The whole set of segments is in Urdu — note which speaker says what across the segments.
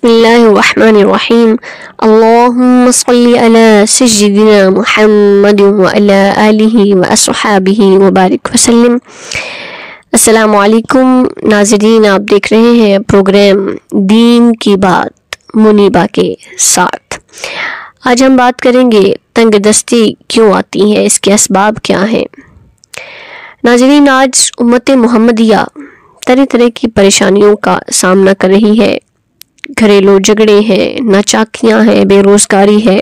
Speaker 1: بسم اللہ الرحمن الرحیم اللہم صلی علی سیدنا محمد وعلی آلہ واصحابہ وبارک وسلم۔ السلام علیکم ناظرین، آپ دیکھ رہے ہیں پروگرام دین کی بات منیبہ کے ساتھ۔ آج ہم بات کریں گے تنگ دستی کیوں آتی ہے، اس کے اسباب کیا ہیں۔ ناظرین، آج امت محمدیہ طرح طرح کی پریشانیوں کا سامنا کر رہی ہے۔ گھریلو جھگڑے ہیں، ناچاکیاں ہیں، بے روزگاری ہے،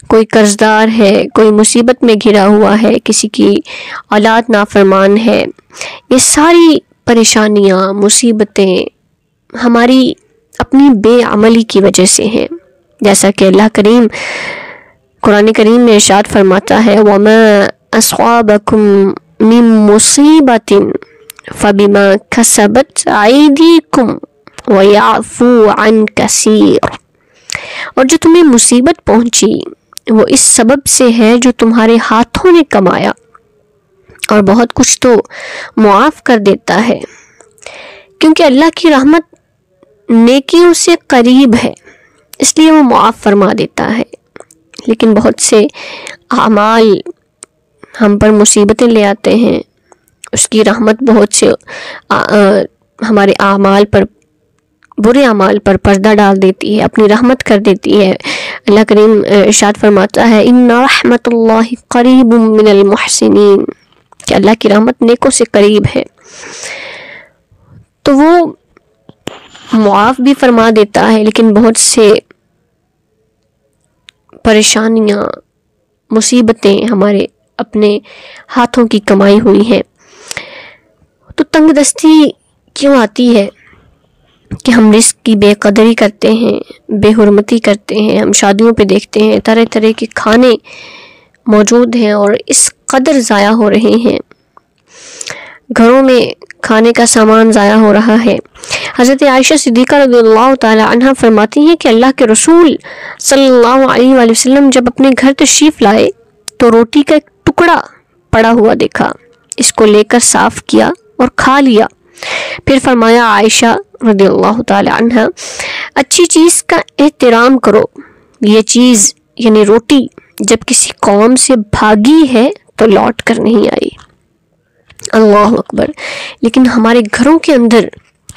Speaker 1: کوئی قرضدار ہے، کوئی مصیبت میں گھرا ہوا ہے، کسی کی اولاد نافرمان ہے۔ یہ ساری پریشانیاں، مصیبتیں ہماری اپنی بے عملی کی وجہ سے ہیں، جیسا کہ اللہ کریم قرآن کریم میں ارشاد فرماتا ہے وَمَا أَصْحَابَكُم مِّن مُّصِيبَةٍ فَبِمَا كَسَبَتْ أَيْدِيكُمْ وَيَعْفُو عَنْ كَثِيرٍ، اور جو تمہیں مصیبت پہنچی وہ اس سبب سے ہے جو تمہارے ہاتھوں نے کمایا، اور بہت کچھ تو معاف کر دیتا ہے، کیونکہ اللہ کی رحمت نیکیوں سے قریب ہے، اس لیے وہ معاف فرما دیتا ہے۔ لیکن بہت سے اعمال ہم پر مصیبتیں لے آتے ہیں، اس کی رحمت بہت سے ہمارے اعمال پر، برے اعمال پر پردہ ڈال دیتی ہے، اپنی رحمت کر دیتی ہے۔ اللہ کریم ارشاد فرماتا ہے ان رحمت اللہ قریب من المحسنین، کہ اللہ کی رحمت نیکوں سے قریب ہے، تو وہ معاف بھی فرما دیتا ہے۔ لیکن بہت سے پریشانیاں، مصیبتیں ہمارے اپنے ہاتھوں کی کمائی ہوئی ہیں۔ تو تنگ دستی کیوں آتی ہے کہ ہم رزق کی بے قدری کرتے ہیں، بے حرمتی کرتے ہیں۔ ہم شادیوں پہ دیکھتے ہیں طرح طرح کے کھانے موجود ہیں اور اس قدر ضائع ہو رہے ہیں، گھروں میں کھانے کا سامان ضائع ہو رہا ہے۔ حضرت عائشہ صدیقہ رضی اللہ تعالی عنہ فرماتی ہیں کہ اللہ کے رسول صلی اللہ علیہ وآلہ وسلم جب اپنے گھر تشریف لائے تو روٹی کا ایک ٹکڑا پڑا ہوا دیکھا، اس کو لے کر صاف کیا اور کھا لیا۔ پھر فرمایا عائشہ رضی اللہ تعالی عنہ اچھی چیز کا احترام کرو، یہ چیز یعنی روٹی جب کسی قوم سے بھاگی ہے تو لوٹ کر نہیں آئی۔ اللہ اکبر۔ لیکن ہمارے گھروں کے اندر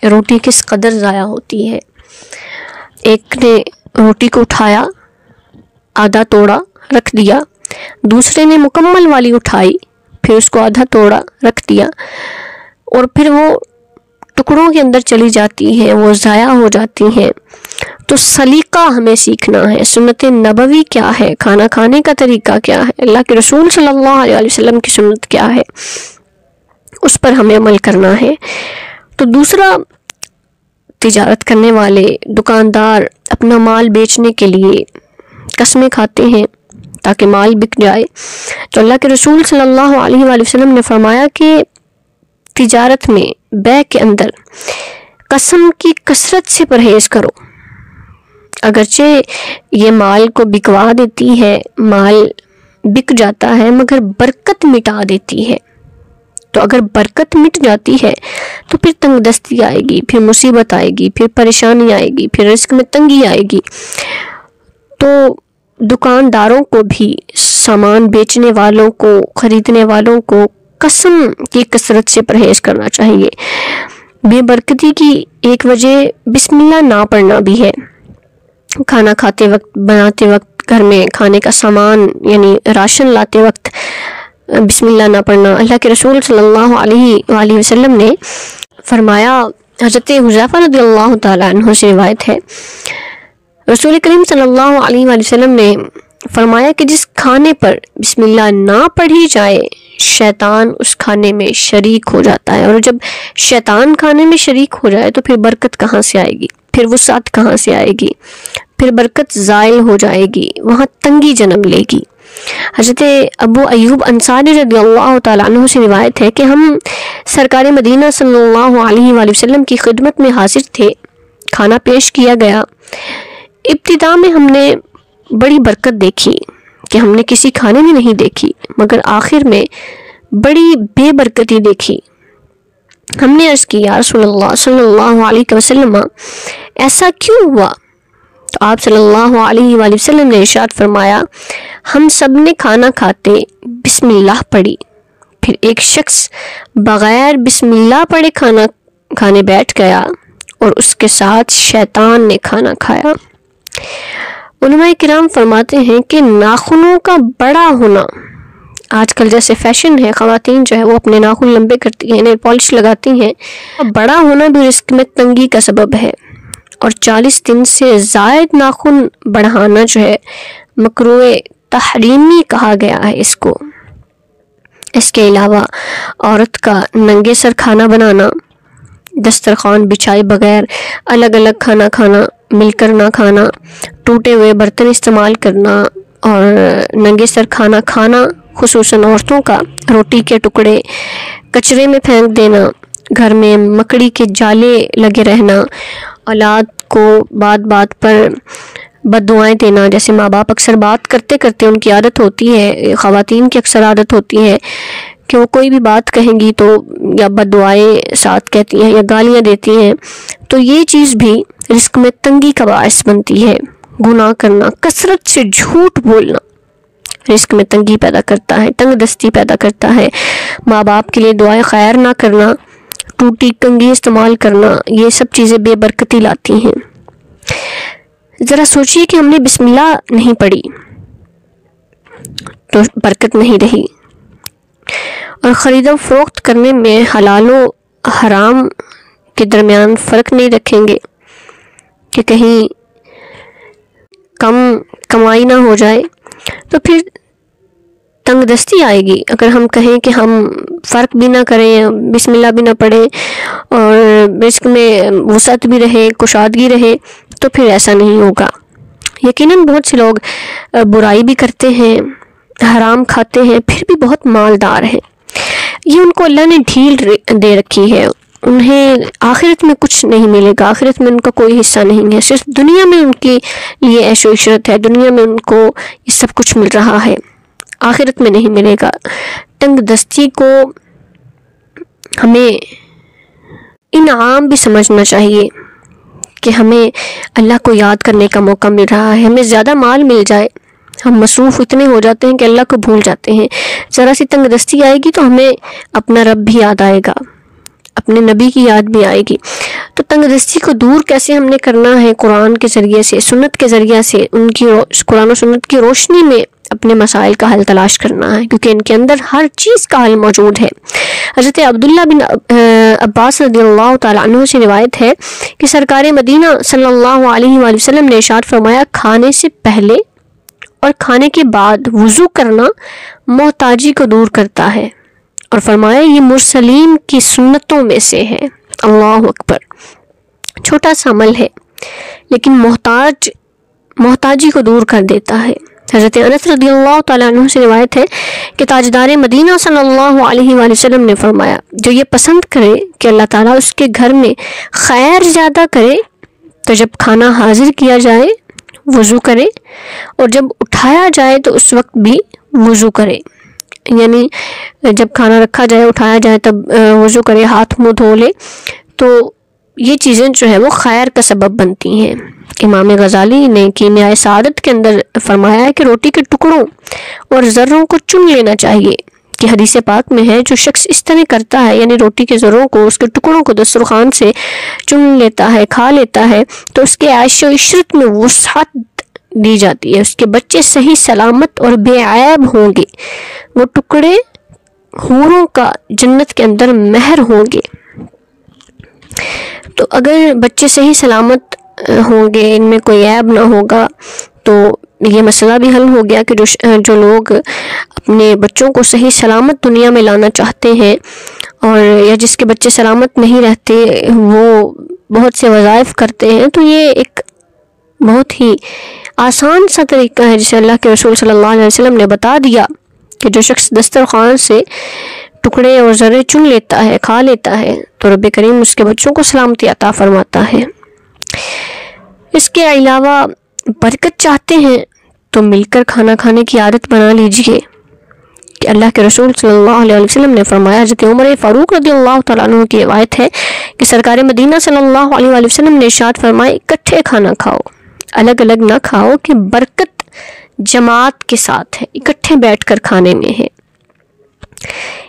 Speaker 1: روٹی کس قدر ضائع ہوتی ہے۔ ایک نے روٹی کو اٹھایا، آدھا توڑا رکھ دیا، دوسرے نے مکمل والی اٹھائی، پھر اس کو آدھا توڑا رکھ دیا، اور پھر وہ ٹکڑوں کے اندر چلی جاتی ہیں، وہ ضائع ہو جاتی ہیں۔ تو سلیقہ ہمیں سیکھنا ہے، سنت نبوی کیا ہے، کھانا کھانے کا طریقہ کیا ہے، اللہ کے رسول صلی اللہ علیہ وسلم کی سنت کیا ہے، اس پر ہمیں عمل کرنا ہے۔ تو دوسرا، تجارت کرنے والے دکاندار اپنا مال بیچنے کے لیے قسمیں کھاتے ہیں تاکہ مال بک جائے، تو اللہ کے رسول صلی اللہ علیہ وآلہ وسلم نے فرمایا کہ تجارت میں، بیع کے اندر قسم کی کثرت سے پرہیز کرو، اگرچہ یہ مال کو بکوا دیتی ہے، مال بک جاتا ہے، مگر برکت مٹا دیتی ہے۔ تو اگر برکت مٹ جاتی ہے تو پھر تنگ دستی آئے گی، پھر مصیبت آئے گی، پھر پریشانی آئے گی، پھر رزق میں تنگی آئے گی۔ تو دکانداروں کو بھی، سامان بیچنے والوں کو، خریدنے والوں کو قسم کی کثرت سے پرہیز کرنا چاہیے۔ بے برکتی کی ایک وجہ بسم اللہ نہ پڑھنا بھی ہے۔ کھانا کھاتے وقت، بناتے وقت، گھر میں کھانے کا سامان یعنی راشن لاتے وقت بسم اللہ نہ پڑھنا۔ اللہ کے رسول صلی اللہ علیہ وآلہ وسلم نے فرمایا، حضرت حذیفہ رضی اللہ تعالی عنہ سے روایت ہے، رسول کریم صلی اللہ علیہ وآلہ وسلم نے فرمایا کہ جس کھانے پر بسم اللہ نہ پڑھی جائے شیطان اس کھانے میں شریک ہو جاتا ہے، اور جب شیطان کھانے میں شریک ہو جائے تو پھر برکت کہاں سے آئے گی، پھر وسعت کہاں سے آئے گی، پھر برکت زائل ہو جائے گی، وہاں تنگی جنم لے گی۔ حضرت ابو ایوب انصاری رضی اللہ تعالیٰ عنہ سے روایت ہے کہ ہم سرکار مدینہ صلی اللہ علیہ وآلہ وسلم کی خدمت میں حاضر تھے، کھانا پیش کیا گیا۔ ابتدا میں ہم نے بڑی برکت دیکھی کہ ہم نے کسی کھانے میں نہیں دیکھی، مگر آخر میں بڑی بے برکتی دیکھی۔ ہم نے عرض کی یا رسول اللہ صلی اللہ علیہ وسلم ایسا کیوں ہوا؟ تو آپ صلی اللہ علیہ وآلہ وسلم نے ارشاد فرمایا ہم سب نے کھانا کھاتے بسم اللہ پڑھی، پھر ایک شخص بغیر بسم اللہ پڑھے کھانا کھانے بیٹھ گیا اور اس کے ساتھ شیطان نے کھانا کھایا۔ علماء کرام فرماتے ہیں کہ ناخنوں کا بڑا ہونا، آج کل جیسے فیشن ہے، خواتین جو ہے وہ اپنے ناخن لمبے کرتی ہیں، نیل پالش لگاتی ہیں، بڑا ہونا بھی رزق میں تنگی کا سبب ہے، اور 40 دن سے زائد ناخن بڑھانا جو ہے مکروہ تحریمی کہا گیا ہے اس کو۔ اس کے علاوہ عورت کا ننگے سر کھانا بنانا، دسترخوان بچھائے بغیر الگ الگ کھانا کھانا، مل کر نہ کھانا، ٹوٹے ہوئے برتن استعمال کرنا اور ننگے سر کھانا کھانا، خصوصاً عورتوں کا روٹی کے ٹکڑے کچرے میں پھینک دینا، گھر میں مکڑی کے جالے لگے رہنا، اولاد کو بات بات پر بد دعائیں دینا، جیسے ماں باپ اکثر بات کرتے کرتے ان کی عادت ہوتی ہے، خواتین کی اکثر عادت ہوتی ہے کہ وہ کوئی بھی بات کہیں گی تو یا بد دعائیں ساتھ کہتی ہیں یا گالیاں دیتی ہیں، تو یہ چیز بھی رزق میں تنگی کا باعث بنتی ہے۔ گناہ کرنا، کثرت سے جھوٹ بولنا رزق میں تنگی پیدا کرتا ہے، تنگ دستی پیدا کرتا ہے۔ ماں باپ کے لیے دعائیں خیر نہ کرنا، ٹوٹی کنگھی استعمال کرنا، یہ سب چیزیں بے برکتی لاتی ہیں۔ ذرا سوچئے کہ ہم نے بسم اللہ نہیں پڑھی تو برکت نہیں رہی، اور خرید و فروخت کرنے میں حلال و حرام کے درمیان فرق نہیں رکھیں گے کہ کہیں کم کمائی نہ ہو جائے، تو پھر تنگ دستی آئے گی۔ اگر ہم کہیں کہ ہم فرق بھی نہ کریں، بسم اللہ بھی نہ پڑھیں اور رزق میں وسعت بھی رہے، کشادگی رہے، تو پھر ایسا نہیں ہوگا۔ یقیناً بہت سے لوگ برائی بھی کرتے ہیں، حرام کھاتے ہیں، پھر بھی بہت مالدار ہیں۔ یہ ان کو اللہ نے ڈھیل دے رکھی ہے، انہیں آخرت میں کچھ نہیں ملے گا، آخرت میں ان کا کوئی حصہ نہیں ہے، صرف دنیا میں ان کی لیے عیش و عشرت ہے، دنیا میں ان کو یہ سب کچھ مل رہا ہے، آخرت میں نہیں ملے گا۔ تنگ دستی کو ہمیں انعام بھی سمجھنا چاہیے کہ ہمیں اللہ کو یاد کرنے کا موقع مل رہا ہے، ہمیں زیادہ مال مل جائے، ہم مصروف اتنے ہو جاتے ہیں کہ اللہ کو بھول جاتے ہیں، ذرا سی تنگ دستی آئے گی تو ہمیں اپنا رب بھی یاد آئے گا، اپنے نبی کی یاد بھی آئے گی۔ تو تنگ دستی کو دور کیسے ہم نے کرنا ہے؟ قرآن کے ذریعے سے، سنت کے ذریعے سے، ان کی قرآن و سنت کی روشنی میں اپنے مسائل کا حل تلاش کرنا ہے، کیونکہ ان کے اندر ہر چیز کا حل موجود ہے۔ حضرت عبداللہ بن عباس رضی اللہ تعالیٰ عنہ سے روایت ہے کہ سرکار مدینہ صلی اللہ علیہ وآلہ وسلم نے ارشاد فرمایا کھانے سے پہلے اور کھانے کے بعد وضو کرنا محتاجی کو دور کرتا ہے، اور فرمایا یہ مرسلین کی سنتوں میں سے ہے۔ اللہ اکبر، چھوٹا سا عمل ہے لیکن محتاجی کو دور کر دیتا ہے۔ حضرت انس رضی اللہ تعالیٰ عنہ سے روایت ہے کہ تاجدار مدینہ صلی اللہ علیہ وآلہ وسلم نے فرمایا جو یہ پسند کرے کہ اللہ تعالیٰ اس کے گھر میں خیر زیادہ کرے تو جب کھانا حاضر کیا جائے وضو کرے، اور جب اٹھایا جائے تو اس وقت بھی وضو کرے، یعنی جب کھانا رکھا جائے اٹھایا جائے تب وضو کرے، ہاتھ منہ دھو لے، تو یہ چیزیں جو ہے وہ خیر کا سبب بنتی ہیں۔ امام غزالی نے کیمیائے سعادت کے اندر فرمایا ہے کہ روٹی کے ٹکڑوں اور ذروں کو چن لینا چاہیے، کہ حدیث پاک میں ہے جو شخص اس طرح کرتا ہے، یعنی روٹی کے ذروں کو، اس کے ٹکڑوں کو دسترخوان سے چن لیتا ہے، کھا لیتا ہے، تو اس کے عیش و عشرت میں وسعت دی جاتی ہے، اس کے بچے صحیح سلامت اور بے عیب ہوں گے، وہ ٹکڑے حوروں کا جنت کے اندر مہر ہوں گے۔ تو اگر بچے صحیح سلامت ہوں گے، ان میں کوئی عیب نہ ہوگا، تو یہ مسئلہ بھی حل ہو گیا کہ جو لوگ اپنے بچوں کو صحیح سلامت دنیا میں لانا چاہتے ہیں، اور یا جس کے بچے سلامت نہیں رہتے، وہ بہت سے وظائف کرتے ہیں، تو یہ ایک بہت ہی آسان سا طریقہ ہے جسے اللہ کے رسول صلی اللہ علیہ وسلم نے بتا دیا کہ جو شخص دسترخوان سے ٹکڑے اور ذرے چن لیتا ہے، کھا لیتا ہے، تو رب کریم اس کے بچوں کو سلامتی عطا فرماتا ہے۔ اس کے علاوہ برکت چاہتے ہیں تو مل کر کھانا کھانے کی عادت بنا لیجئے، کہ اللہ کے رسول صلی اللہ علیہ وسلم نے فرمایا، حضرت عمر فاروق رضی اللہ تعالیٰ عنہ کی روایت ہے کہ سرکار مدینہ صلی اللہ علیہ وسلم نے ارشاد فرمایا، اکٹھے کھانا کھاؤ، الگ الگ نہ کھاؤ، کہ برکت جماعت کے ساتھ ہے، اکٹھے بیٹھ کر کھانے میں ہے۔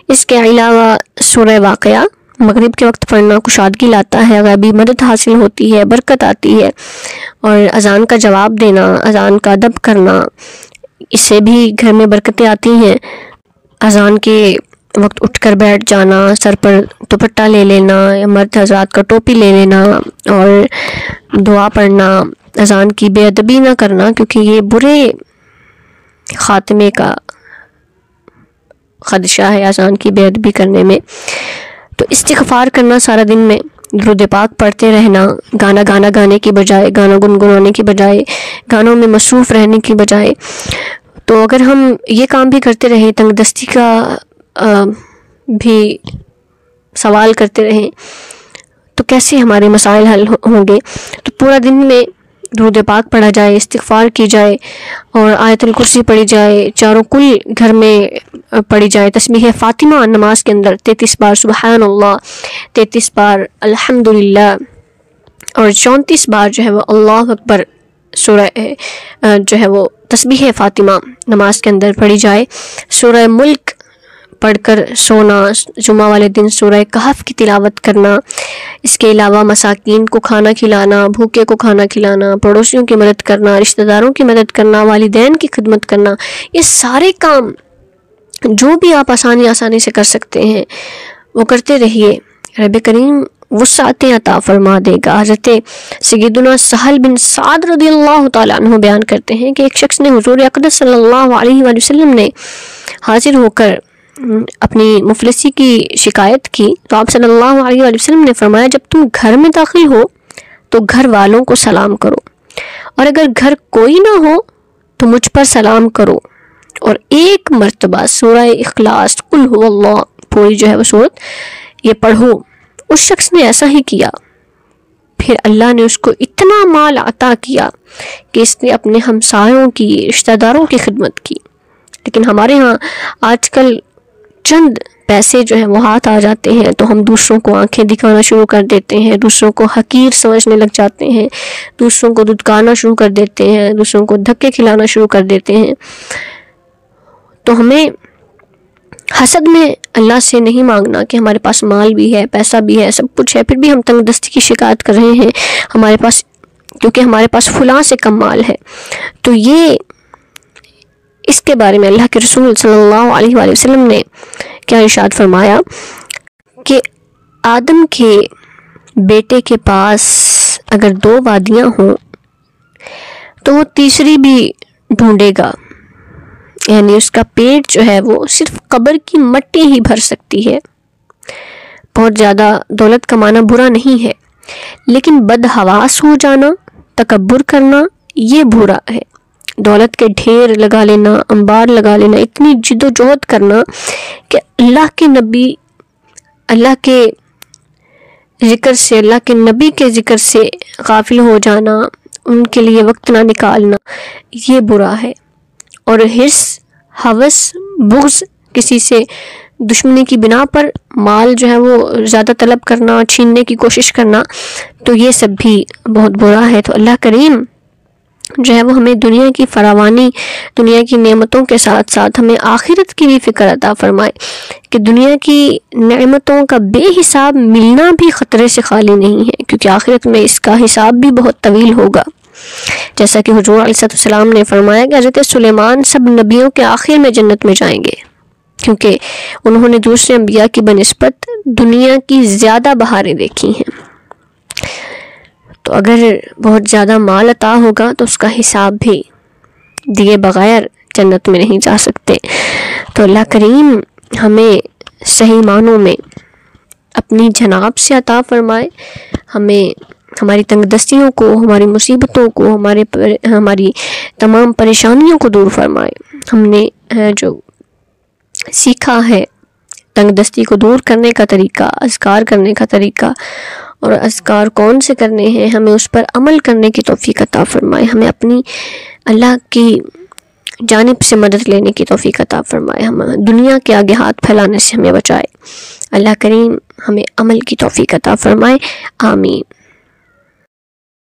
Speaker 1: اس کے علاوہ سورہ واقعہ مغرب کے وقت پڑھنا کشادگی لاتا ہے، غیبی مدد حاصل ہوتی ہے، برکت آتی ہے، اور اذان کا جواب دینا، اذان کا ادب کرنا، اس سے بھی گھر میں برکتیں آتی ہیں۔ اذان کے وقت اٹھ کر بیٹھ جانا، سر پر دوپٹہ لے لینا، یا مرد حضرات کا ٹوپی لے لینا اور دعا پڑھنا، اذان کی بے ادبی نہ کرنا، کیونکہ یہ برے خاتمے کا خدشہ ہے اذان کی بے ادبی کرنے میں۔ تو استغفار کرنا سارا دن میں، درود پاک پڑھتے رہنا، گانا گانے کی بجائے، گانا گنگنانے کی بجائے، گانوں میں مصروف رہنے کی بجائے۔ تو اگر ہم یہ کام بھی کرتے رہیں، تنگ دستی کا بھی سوال کرتے رہیں، تو کیسے ہمارے مسائل حل ہوں گے؟ تو پورا دن میں درود پاک پڑھا جائے، استغفار کی جائے، اور آیت الکرسی پڑھی جائے، چاروں کل گھر میں پڑھی جائے، تسبیح فاطمہ نماز کے اندر 33 بار سبحان اللہ، 33 بار الحمدللہ، اور 34 بار جو ہے وہ اللہ اکبر سورہ جو ہے وہ تسبیح فاطمہ نماز کے اندر پڑھی جائے۔ سورہ ملک پڑھ کر سونا، جمعہ والے دن سورہ کہف کی تلاوت کرنا، اس کے علاوہ مساکین کو کھانا کھلانا، بھوکے کو کھانا کھلانا، پڑوسیوں کی مدد کرنا، رشتہ داروں کی مدد کرنا، والدین کی خدمت کرنا، یہ سارے کام جو بھی آپ آسانی سے کر سکتے ہیں وہ کرتے رہیے، رب کریم وسعتیں عطا فرما دے گا۔ حضرت سیدنا سہل بن سعد رضی اللہ تعالیٰ عنہ بیان کرتے ہیں کہ ایک شخص نے حضور اقدس صلی اللہ علیہ وآلہ وسلم نے حاضر ہو کر اپنی مفلسی کی شکایت کی، تو آپ صلی اللہ علیہ وآلہ وسلم نے فرمایا، جب تم گھر میں داخل ہو تو گھر والوں کو سلام کرو، اور اگر گھر کوئی نہ ہو تو مجھ پر سلام کرو، اور ایک مرتبہ سورہ اخلاص قل هو اللہ پوری جو ہے وہ سورت یہ پڑھو۔ اس شخص نے ایسا ہی کیا، پھر اللہ نے اس کو اتنا مال عطا کیا کہ اس نے اپنے ہمسایوں کی، رشتہ داروں کی خدمت کی۔ لیکن ہمارے ہاں آج کل چند پیسے جو ہیں وہ ہاتھ آ جاتے ہیں تو ہم دوسروں کو آنکھیں دکھانا شروع کر دیتے ہیں، دوسروں کو حقیر سمجھنے لگ جاتے ہیں، دوسروں کو دھتکارنا شروع کر دیتے ہیں، دوسروں کو دھکے کھلانا شروع کر دیتے ہیں۔ تو ہمیں حسد میں اللہ سے نہیں مانگنا کہ ہمارے پاس مال بھی ہے، پیسہ بھی ہے، سب کچھ ہے، پھر بھی ہم تنگ دستی کی شکایت کر رہے ہیں ہمارے پاس، کیونکہ ہمارے پاس فلاں سے کم مال ہے۔ تو یہ اس کے بارے میں اللہ کے رسول صلی اللہ علیہ وآلہ وسلم نے کیا ارشاد فرمایا کہ آدم کے بیٹے کے پاس اگر 2 وادیاں ہوں تو وہ تیسری بھی ڈھونڈے گا، یعنی اس کا پیٹ جو ہے وہ صرف قبر کی مٹی ہی بھر سکتی ہے۔ بہت زیادہ دولت کمانا برا نہیں ہے، لیکن بدحواس ہو جانا، تکبر کرنا، یہ برا ہے۔ دولت کے ڈھیر لگا لینا، انبار لگا لینا، اتنی جد و جہد کرنا کہ اللہ کے نبی، اللہ کے ذکر سے، اللہ کے نبی کے ذکر سے غافل ہو جانا، ان کے لیے وقت نہ نکالنا، یہ برا ہے۔ اور حرص، ہوس، بغض، کسی سے دشمنی کی بنا پر مال جو ہے وہ زیادہ طلب کرنا، چھیننے کی کوشش کرنا، تو یہ سب بھی بہت برا ہے۔ تو اللہ کریم جو ہے وہ ہمیں دنیا کی فراوانی، دنیا کی نعمتوں کے ساتھ ساتھ ہمیں آخرت کی بھی فکر عطا فرمائے کہ دنیا کی نعمتوں کا بے حساب ملنا بھی خطرے سے خالی نہیں ہے، کیونکہ آخرت میں اس کا حساب بھی بہت طویل ہوگا۔ جیسا کہ حضور علیہ السلام نے فرمایا کہ حضرت سلیمان سب نبیوں کے آخر میں جنت میں جائیں گے، کیونکہ انہوں نے دوسرے انبیاء کی بنسبت دنیا کی زیادہ بہاریں دیکھی ہیں۔ تو اگر بہت زیادہ مال عطا ہوگا تو اس کا حساب بھی دیے بغیر جنت میں نہیں جا سکتے۔ تو اللہ کریم ہمیں صحیح معنوں میں اپنی جناب سے عطا فرمائے، ہمیں ہماری تنگ دستیوں کو، ہماری مصیبتوں کو، ہماری تمام پریشانیوں کو دور فرمائے۔ ہم نے جو سیکھا ہے تنگ دستی کو دور کرنے کا طریقہ، اذکار کرنے کا طریقہ، اور اذکار کون سے کرنے ہیں، ہمیں اس پر عمل کرنے کی توفیق عطا فرمائے۔ ہمیں اپنی اللہ کی جانب سے مدد لینے کی توفیق عطا فرمائے، ہم دنیا کے آگے ہاتھ پھیلانے سے ہمیں بچائے۔ اللہ کریم ہمیں عمل کی توفیق عطا فرمائے، آمین۔